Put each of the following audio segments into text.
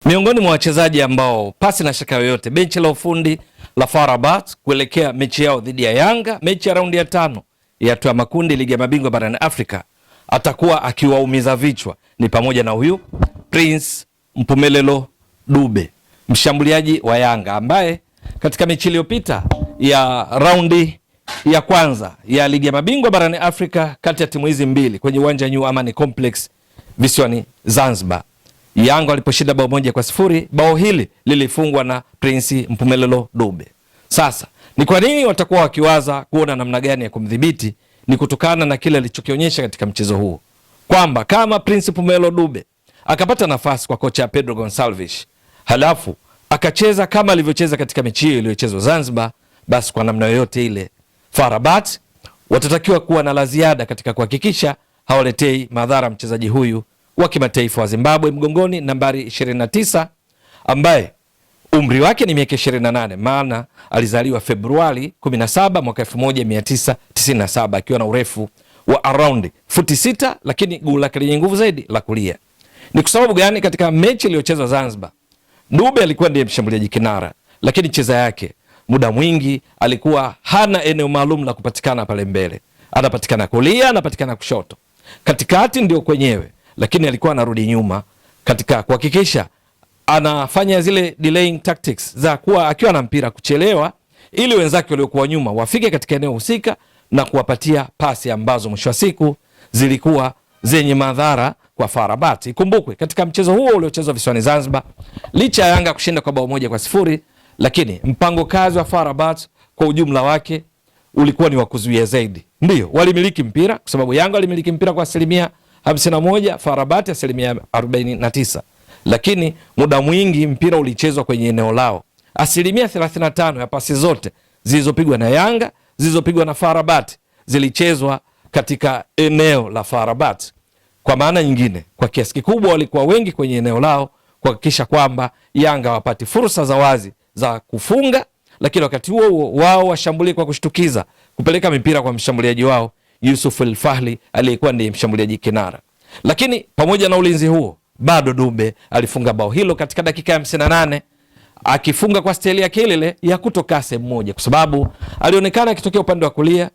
Miongoni mwa wachezaji ambao pasi na shaka yoyote benchi la ufundi la FAR Rabat kuelekea mechi yao dhidi ya Yanga, mechi ya raundi ya 5 ya hatua ya makundi ligi ya mabingwa barani Afrika, atakuwa akiwaumiza vichwa ni pamoja na huyu Prince Mpumelelo Dube, mshambuliaji wa Yanga ambaye katika mechi iliyopita ya raundi ya kwanza ya ligi ya mabingwa barani Afrika kati ya timu hizi mbili kwenye uwanja New Amani Complex visiwani Zanzibar, Yanga waliposhinda bao 1-0, bao hili lilifungwa na Prince Mpumelelo Dube. Sasa ni kwa nini watakuwa wakiwaza kuona namna gani ya kumdhibiti? Ni kutokana na kile alichokionyesha katika mchezo huu, kwamba kama Prince Mpumelelo Dube akapata nafasi kwa kocha Pedro Gonçalves, halafu akacheza kama alivyocheza katika mechi hiyo iliyochezwa Zanzibar, basi kwa namna yoyote ile FAR Rabat watatakiwa kuwa na la ziada katika kuhakikisha hawaletei madhara mchezaji huyu wa kimataifa wa Zimbabwe mgongoni, nambari 29, ambaye umri wake ni miaka 28, maana alizaliwa Februari 17 mwaka 1997 akiwa na urefu wa around futi 6, lakini guu lake lenye nguvu zaidi la kulia. Ni kwa sababu gani? Katika mechi iliyochezwa Zanzibar, Dube alikuwa ndiye mshambuliaji kinara, lakini cheza yake muda mwingi alikuwa hana eneo maalum la kupatikana pale mbele. Anapatikana kulia, anapatikana kushoto, katikati ndio kwenyewe, lakini alikuwa anarudi nyuma katika kuhakikisha anafanya zile delaying tactics za kuwa akiwa na mpira kuchelewa, ili wenzake waliokuwa nyuma wafike katika eneo husika na kuwapatia pasi ambazo mwisho wa siku zilikuwa zenye madhara kwa FAR Rabat. Ikumbukwe katika mchezo huo uliochezwa visiwani Zanzibar, licha ya Yanga kushinda kwa bao 1-0, lakini mpango kazi wa FAR Rabat kwa ujumla wake ulikuwa ni wa kuzuia zaidi. Ndio walimiliki mpira, kwa sababu Yanga walimiliki mpira kwa 51%, FAR Rabat 49%, lakini muda mwingi mpira ulichezwa kwenye eneo lao. 35% ya pasi zote zilizopigwa na Yanga, zilizopigwa na FAR Rabat zilichezwa katika eneo la FAR Rabat. Kwa maana nyingine, kwa kiasi kikubwa walikuwa wengi kwenye eneo lao kuhakikisha kwamba Yanga wapati fursa za wazi za kufunga, lakini wakati huo huo wao washambulie kwa kushtukiza, kupeleka mipira kwa mshambuliaji wao Yusuf El Fahli aliyekuwa ndiye mshambuliaji kinara. Lakini pamoja na ulinzi huo, bado Dube alifunga bao hilo katika dakika ya 58, akifunga kwa staili yake ile ya kutoka sehemu moja, kwa sababu alionekana akitokea upande wa kulia,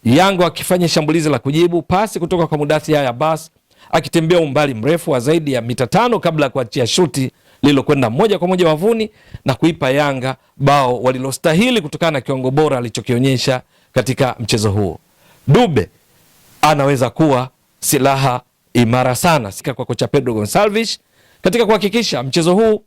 Yanga akifanya shambulizi la kujibu pasi kutoka kwa Mudathir Yahya Abbas, akitembea umbali mrefu wa zaidi ya mita 5 kabla ya kuachia shuti lililokwenda moja kwa moja wavuni na kuipa Yanga bao walilostahili kutokana na kiwango bora alichokionyesha katika mchezo huo. Dube anaweza kuwa silaha imara sana sika kwa kocha Pedro Gonçalves katika kuhakikisha mchezo huu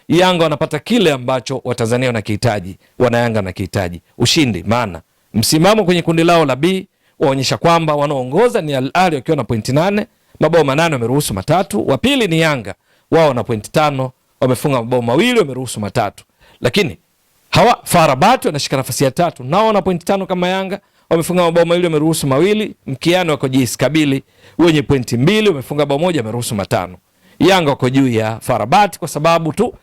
Yanga wanapata kile ambacho Watanzania wanakihitaji, Wanayanga wanakihitaji, ushindi. Maana msimamo kwenye kundi lao la B waonyesha kwamba wanaongoza ni Al Ahly wakiwa na pointi 8, mabao 8 wameruhusu 3. Wa pili ni Yanga, wao na pointi 5, wamefunga mabao 2, wameruhusu 3. Lakini hawa FAR Rabat wanashika nafasi ya 3, nao wana pointi 5 kama Yanga, wamefunga mabao 2, wameruhusu 2. Mkiano wako JS Kabylie wenye pointi 2, wamefunga bao 1, wameruhusu 5. Yanga wako juu ya FAR Rabat kwa sababu tu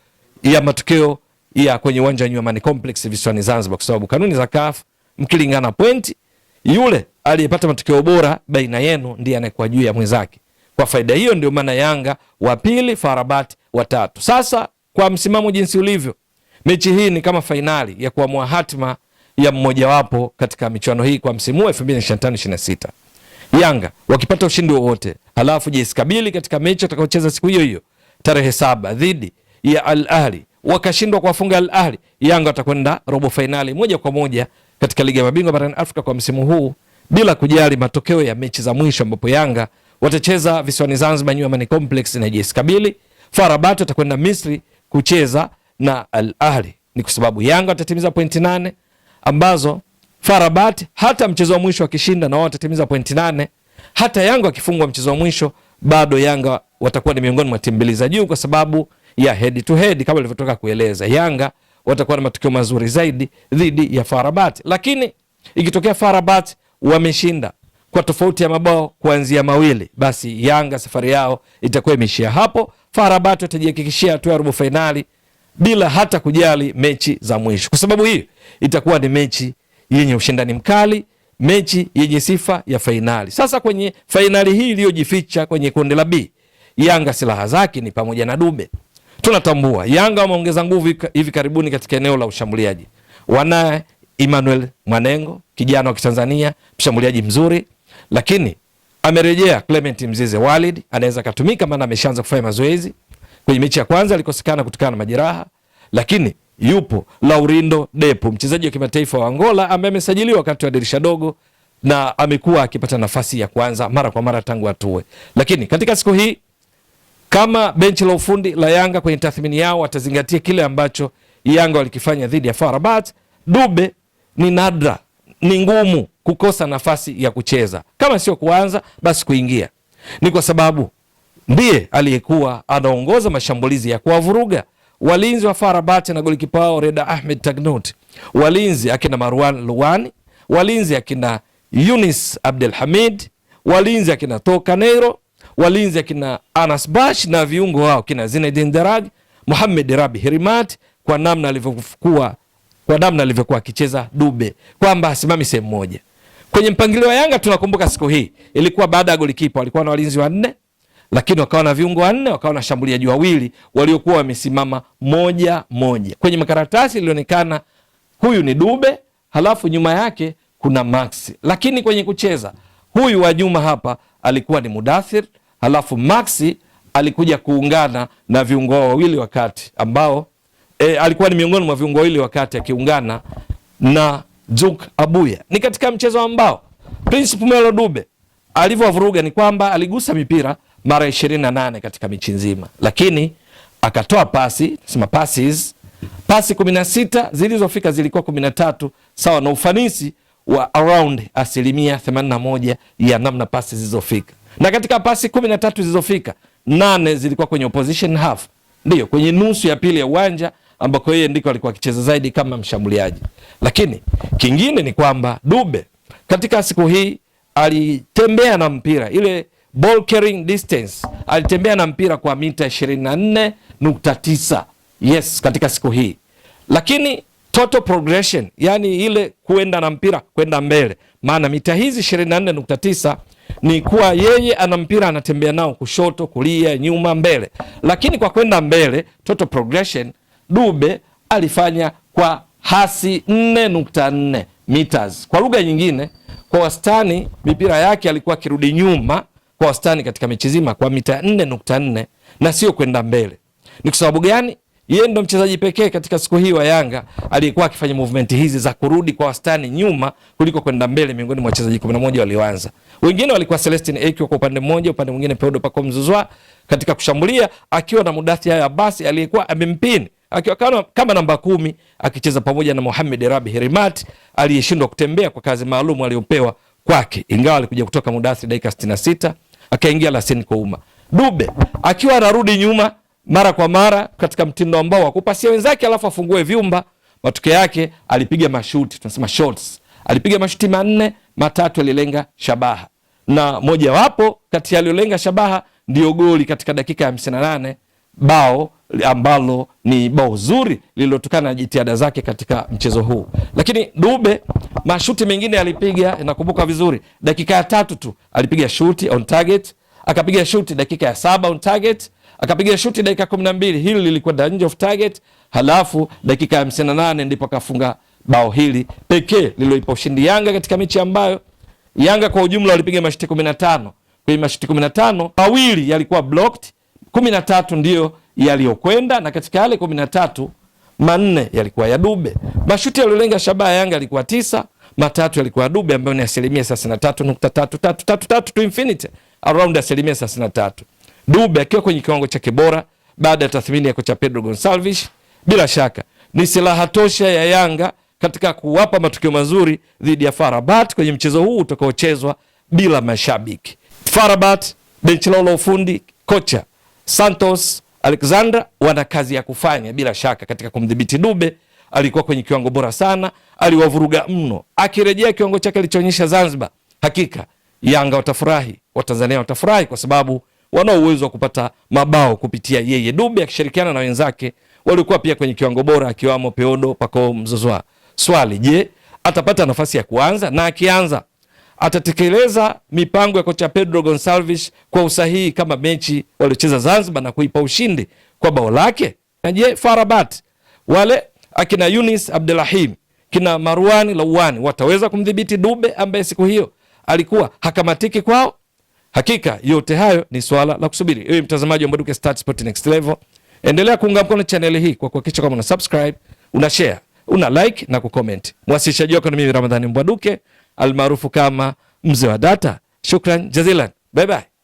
ya matokeo ya kwenye uwanja wa New Amani Complex visiwani Zanzibar, kwa sababu kanuni za CAF mkilingana pointi, yule aliyepata matokeo bora baina yenu ndiye anakuwa juu ya mwenzake. Kwa faida hiyo ndio maana Yanga wa pili, FAR Rabat wa 3. Sasa kwa msimamo jinsi ulivyo, mechi hii ni kama fainali ya kuamua hatima ya mmoja wapo katika michuano hii kwa msimu 2025-26. Yanga wakipata ushindi wowote, halafu JS Kabylie katika mechi watakaocheza siku hiyo hiyo tarehe 7 dhidi ya Al Ahly wakashindwa kuwafunga Al Ahly, Yanga watakwenda robo fainali moja kwa moja katika ligi ya mabingwa barani Afrika kwa msimu huu, bila kujali matokeo ya mechi za mwisho ambapo Yanga watacheza visiwani Zanzibar New Amani Complex na JS Kabylie. FAR Rabat watakwenda Misri kucheza na Al Ahly. Ni kwa sababu Yanga watatimiza pointi 8 ambazo FAR Rabat hata mchezo wa mwisho akishinda na wao watatimiza pointi 8. Hata Yanga akifungwa mchezo wa mwisho, bado Yanga watakuwa ni miongoni mwa timu mbili za juu kwa sababu ya head to head kama nilivyotoka kueleza. Yanga watakuwa na matokeo mazuri zaidi dhidi ya FAR Rabat. Lakini ikitokea FAR Rabat wameshinda kwa tofauti ya mabao kuanzia 2, basi Yanga safari yao itakuwa imeishia hapo. FAR Rabat watajihakikishia hatua ya robo finali bila hata kujali mechi za mwisho, kwa sababu hii itakuwa ni mechi yenye ushindani mkali, mechi yenye sifa ya fainali. Sasa kwenye fainali hii iliyojificha kwenye kundi la B, Yanga silaha zake ni pamoja na Dube. tunatambua Yanga wameongeza nguvu hivi karibuni katika eneo la ushambuliaji. Wanaye Emmanuel Mwanengo, kijana wa Kitanzania, mshambuliaji mzuri, lakini amerejea Clement Mzize Walid, anaweza kutumika maana ameshaanza kufanya mazoezi. Kwenye mechi ya kwanza alikosekana kutokana na majeraha, lakini yupo Laurindo Depo, mchezaji wa kimataifa wa Angola ambaye amesajiliwa wakati wa dirisha dogo na amekuwa akipata nafasi ya kwanza mara kwa mara tangu atue. Lakini katika siku hii kama benchi la ufundi la Yanga kwenye tathmini yao watazingatia kile ambacho Yanga walikifanya dhidi ya FAR Rabat, Dube ni nadra, ni ngumu kukosa nafasi ya kucheza, kama sio kuanza basi kuingia. Ni kwa sababu ndiye aliyekuwa anaongoza mashambulizi ya kuwavuruga walinzi wa FAR Rabat na golikipa wao Reda Ahmed Tagnut, walinzi akina Marwan Luwani, walinzi akina Yunis Abdel Hamid, walinzi akina Toka Neiro, walinzi akina Anas Bash na viungo wao kina Zinedine Darag, Mohamed Rabi Hirimat, kwa namna alivyokuwa akicheza Dube, kwamba asimami sehemu moja. Kwenye mpangilio wa Yanga tunakumbuka siku hii ilikuwa baada ya golikipa walikuwa na walinzi wanne, lakini wakawa na viungo wanne, wakawa na shambuliaji wawili waliokuwa wamesimama moja moja. Kwenye makaratasi ilionekana huyu ni Dube, halafu nyuma yake kuna Maxi, lakini kwenye kucheza huyu wa nyuma hapa alikuwa ni Mudathir, halafu Maxi alikuja kuungana na viungo wawili wakati ambao alikuwa ni miongoni mwa viungo wawili wakati akiungana na Juk Abuya. Ni katika mchezo ambao Prince Melo Dube alivyovuruga ni kwamba aligusa mipira mara 28 katika mechi nzima, lakini akatoa pasi 16 zilizofika zilikuwa 13, sawa na ufanisi wa around 81% ya namna pasi zilizofika. Na katika pasi 13 zilizofika, 8 zilikuwa kwenye opposition half, ndio kwenye nusu ya pili ya uwanja ambako yeye ndiko alikuwa akicheza zaidi kama mshambuliaji. Lakini kingine ni kwamba Dube katika siku hii alitembea na mpira, ile ball carrying distance, alitembea na mpira kwa mita 24.9. Yes, katika siku hii. Lakini total progression, yani ile kuenda na mpira kwenda mbele, maana mita hizi 24.9 ni kuwa yeye ana mpira anatembea nao kushoto, kulia, nyuma, mbele. Lakini kwa kwenda mbele, total progression, Dube alifanya kwa hasi 4.4 meters. Kwa lugha nyingine, kwa wastani mipira yake alikuwa akirudi nyuma kwa wastani katika mechi zima kwa mita 4.4 na sio kwenda mbele. Ni kwa sababu gani? Yeye ndo mchezaji pekee katika siku hii wa Yanga aliyekuwa akifanya movement hizi za kurudi kwa wastani nyuma kuliko kwenda mbele miongoni mwa wachezaji 11 walioanza. Wengine walikuwa Celestine Ekyo kwa upande mmoja, upande mwingine Pedro Paco Mzuzwa katika kushambulia akiwa na Mudathi Yahya Basi aliyekuwa amempini akiwa kama namba 10 akicheza pamoja na Mohamed Rabi Hirimat aliyeshindwa kutembea kwa kazi maalum aliyopewa kwake, ingawa alikuja kutoka Mudathi dakika 66 akaingia Lasine Kouma. Dube akiwa anarudi nyuma mara kwa mara katika mtindo ambao wa kupasia wenzake alafu afungue vyumba. Matokeo yake alipiga mashuti, tunasema shots. Alipiga mashuti 4, 3 alilenga shabaha. Na moja wapo kati ya aliolenga shabaha ndio goli katika dakika ya 58, bao ambalo ni bao zuri lililotokana na jitihada zake katika mchezo huu. Lakini Dube mashuti mengine alipiga, nakumbuka vizuri, dakika ya 3 tu alipiga shuti on target, akapiga shuti dakika ya 7 on target, akapiga shuti dakika 12, hili lilikuwa nje of target, halafu dakika ya 58 ndipo akafunga bao hili pekee lililoipa ushindi Yanga katika mechi ambayo Yanga kwa ujumla walipiga mashuti 15. Kwa mashuti 15, mawili yalikuwa blocked, 13 ndio yaliyokwenda, na katika yale 13, 4 yalikuwa ya Dube. Mashuti yaliyolenga shabaha Yanga yalikuwa 9, 3 yalikuwa ya Dube ambayo ni 33.333 to infinity, around 33%. Dube akiwa kwenye kiwango chake bora baada ya tathmini ya kocha Pedro Gonçalves, bila shaka ni silaha tosha ya Yanga katika kuwapa matokeo mazuri dhidi ya FAR Rabat kwenye mchezo huu utakaochezwa bila mashabiki. FAR Rabat, benchi lao la ufundi, kocha Santos Alexander wana kazi ya kufanya bila shaka katika kumdhibiti Dube. Alikuwa kwenye kiwango bora sana, aliwavuruga mno. Akirejea kiwango chake alichoonyesha Zanzibar, hakika Yanga watafurahi, Watanzania watafurahi kwa sababu wana uwezo wa kupata mabao kupitia yeye. Dube akishirikiana na wenzake walikuwa pia kwenye kiwango bora akiwamo Pedro Paco Mzuzwa. Swali, je, atapata nafasi ya kuanza? Na akianza atatekeleza mipango ya kocha Pedro Gonçalves kwa usahihi kama mechi waliocheza Zanzibar na kuipa ushindi kwa kwa bao lake? Na je, Farabat wale akina Yunis Abdelrahim, kina Marwani Lawani wataweza kumdhibiti Dube ambaye siku hiyo alikuwa hakamatiki kwao? Hakika yote hayo ni swala la kusubiri. Ewe mtazamaji wa Mbwaduke Stats Sport Next Level, endelea kuunga mkono channel hii kwa kuhakikisha kama una subscribe, una share, una like na kucomment. Mwasilishaji wako ni mimi Ramadhani Mbwaduke almaarufu kama Mzee wa Data. Shukran jazilan. Bye bye.